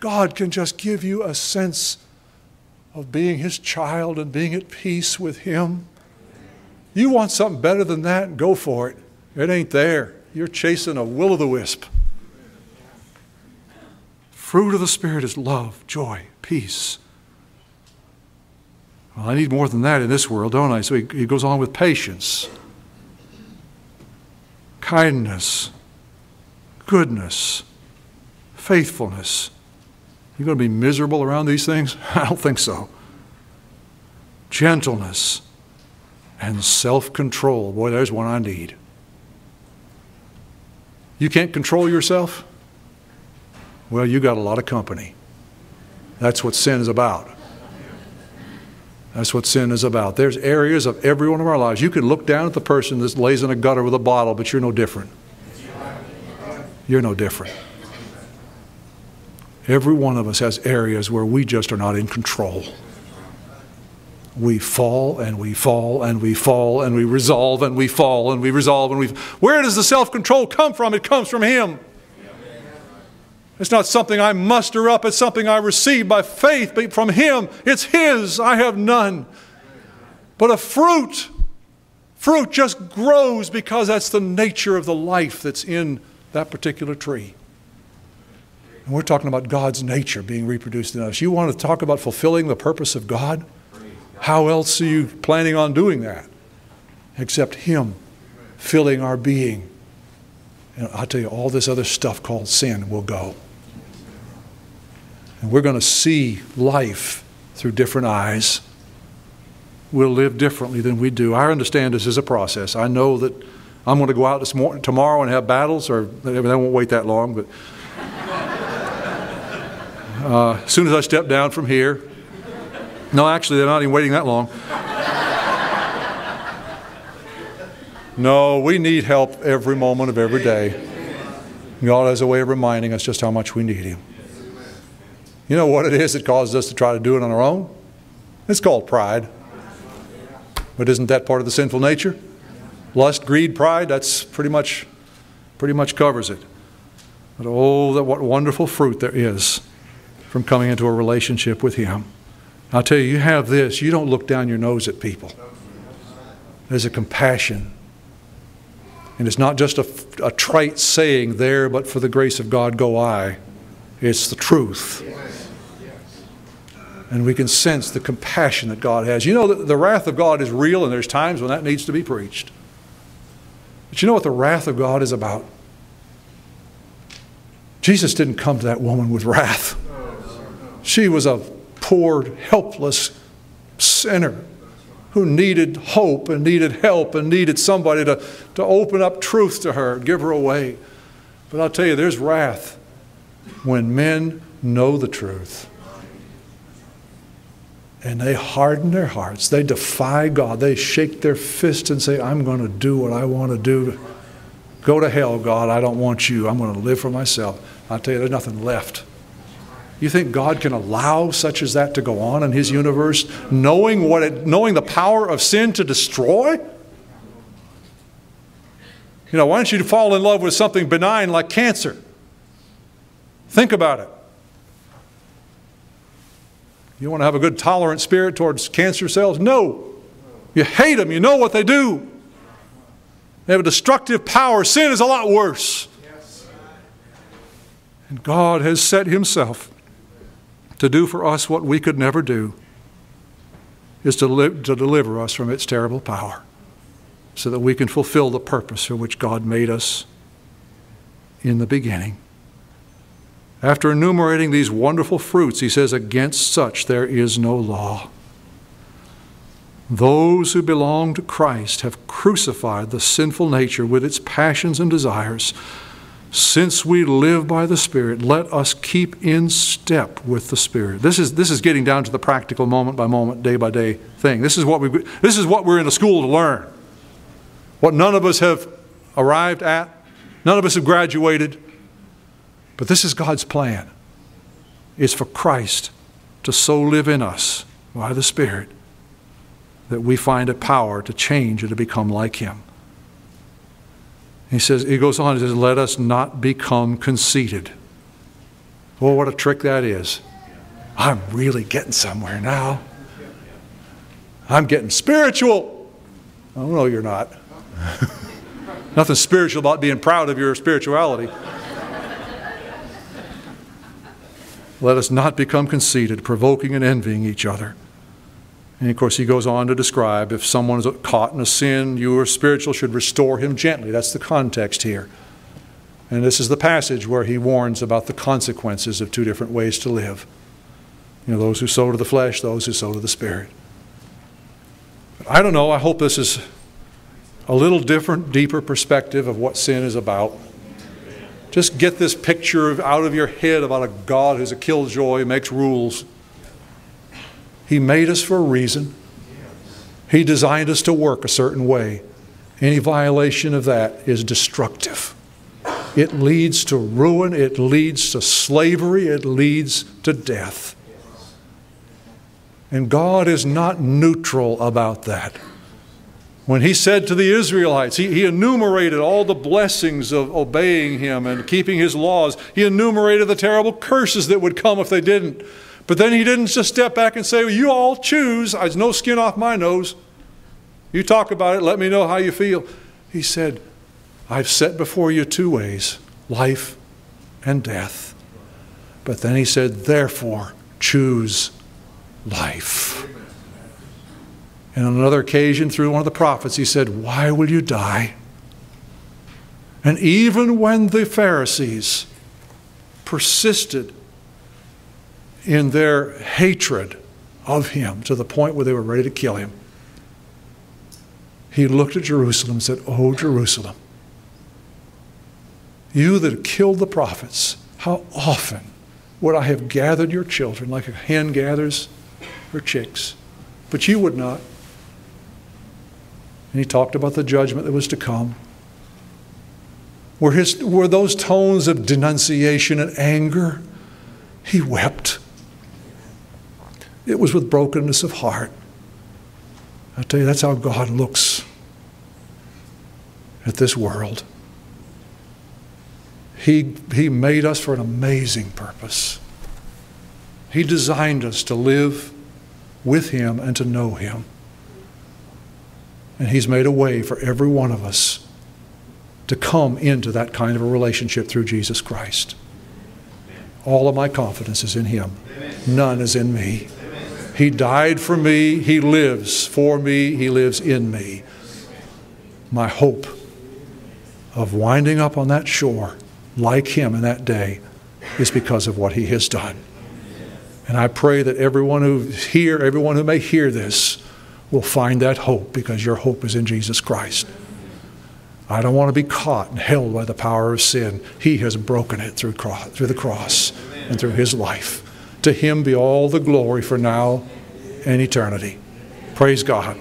God can just give you a sense of being His child and being at peace with Him. You want something better than that? Go for it. It ain't there. You're chasing a will-o'-the-wisp. Fruit of the Spirit is love, joy, peace. Well, I need more than that in this world, don't I? So he goes on with patience, kindness, goodness, faithfulness. You going to be miserable around these things? I don't think so. Gentleness and self-control. Boy, there's one I need. You can't control yourself? Well, you got a lot of company. That's what sin is about. That's what sin is about. There's areas of every one of our lives. You can look down at the person that lays in a gutter with a bottle, but you're no different. You're no different. Every one of us has areas where we just are not in control. We fall and we fall and we fall and we resolve and we fall and we resolve and we... Where does the self-control come from? It comes from Him. It's not something I muster up. It's something I receive by faith. But from Him, it's His. I have none. But a fruit just grows because that's the nature of the life that's in that particular tree. And we're talking about God's nature being reproduced in us. You want to talk about fulfilling the purpose of God? How else are you planning on doing that? Except Him filling our being. And I'll tell you, all this other stuff called sin will go. And we're going to see life through different eyes. We'll live differently than we do. I understand this is a process. I know that I'm going to go out tomorrow and have battles, or they won't wait that long, but as soon as I step down from here, no, actually, they're not even waiting that long. No, we need help every moment of every day. God has a way of reminding us just how much we need Him. You know what it is that causes us to try to do it on our own? It's called pride. But isn't that part of the sinful nature? Lust, greed, pride, that's pretty much covers it. But oh, what wonderful fruit there is from coming into a relationship with Him. I'll tell you, you have this, you don't look down your nose at people. There's a compassion. And it's not just a trite saying there, but for the grace of God go I. It's the truth. And we can sense the compassion that God has. You know, the wrath of God is real, and there's times when that needs to be preached. But you know what the wrath of God is about? Jesus didn't come to that woman with wrath. She was a poor, helpless sinner who needed hope and needed help and needed somebody to open up truth to her, give her away. But I'll tell you, there's wrath when men know the truth and they harden their hearts. They defy God. They shake their fist and say, I'm going to do what I want to do. Go to hell, God. I don't want you. I'm going to live for myself. I'll tell you, there's nothing left. You think God can allow such as that to go on in His universe, knowing the power of sin to destroy? You know, why don't you fall in love with something benign like cancer? Think about it. You want to have a good tolerant spirit towards cancer cells? No. You hate them. You know what they do. They have a destructive power. Sin is a lot worse. And God has set Himself to do for us what we could never do, is to deliver us from its terrible power so that we can fulfill the purpose for which God made us in the beginning. After enumerating these wonderful fruits, He says, against such there is no law. Those who belong to Christ have crucified the sinful nature with its passions and desires. Since we live by the Spirit, let us keep in step with the Spirit. This is getting down to the practical moment by moment, day by day thing. This is what we're in the school to learn. What none of us have arrived at, none of us have graduated, but this is God's plan. It's for Christ to so live in us by the Spirit that we find a power to change and to become like Him. He goes on, he says, let us not become conceited. Oh, what a trick that is. I'm really getting somewhere now. I'm getting spiritual. Oh, no, you're not. Nothing spiritual about being proud of your spirituality. Let us not become conceited, provoking and envying each other. And of course, he goes on to describe if someone is caught in a sin, you who are spiritual should restore him gently. That's the context here. And this is the passage where he warns about the consequences of two different ways to live. You know, those who sow to the flesh, those who sow to the Spirit. I don't know, I hope this is a little different, deeper perspective of what sin is about. Just get this picture out of your head about a God who's a killjoy, makes rules. He made us for a reason. He designed us to work a certain way. Any violation of that is destructive. It leads to ruin. It leads to slavery. It leads to death. And God is not neutral about that. When he said to the Israelites, he enumerated all the blessings of obeying him and keeping his laws. He enumerated the terrible curses that would come if they didn't. But then he didn't just step back and say, well, you all choose. There's no skin off my nose. You talk about it. Let me know how you feel. He said, I've set before you two ways, life and death. But then he said, therefore, choose life. And on another occasion, through one of the prophets, he said, why will you die? And even when the Pharisees persisted in their hatred of him to the point where they were ready to kill him, he looked at Jerusalem and said, oh, Jerusalem, you that have killed the prophets, how often would I have gathered your children like a hen gathers her chicks? But you would not. And he talked about the judgment that was to come. Were those tones of denunciation and anger? He wept. It was with brokenness of heart. I tell you, that's how God looks at this world. He made us for an amazing purpose. He designed us to live with him and to know him. And he's made a way for every one of us to come into that kind of a relationship through Jesus Christ. All of my confidence is in him. None is in me. He died for me. He lives for me. He lives in me. My hope of winding up on that shore like him in that day is because of what he has done. And I pray that everyone who may hear this will find that hope, because your hope is in Jesus Christ. I don't want to be caught and held by the power of sin. He has broken it through the cross and through his life. To him be all the glory for now and eternity. Praise God.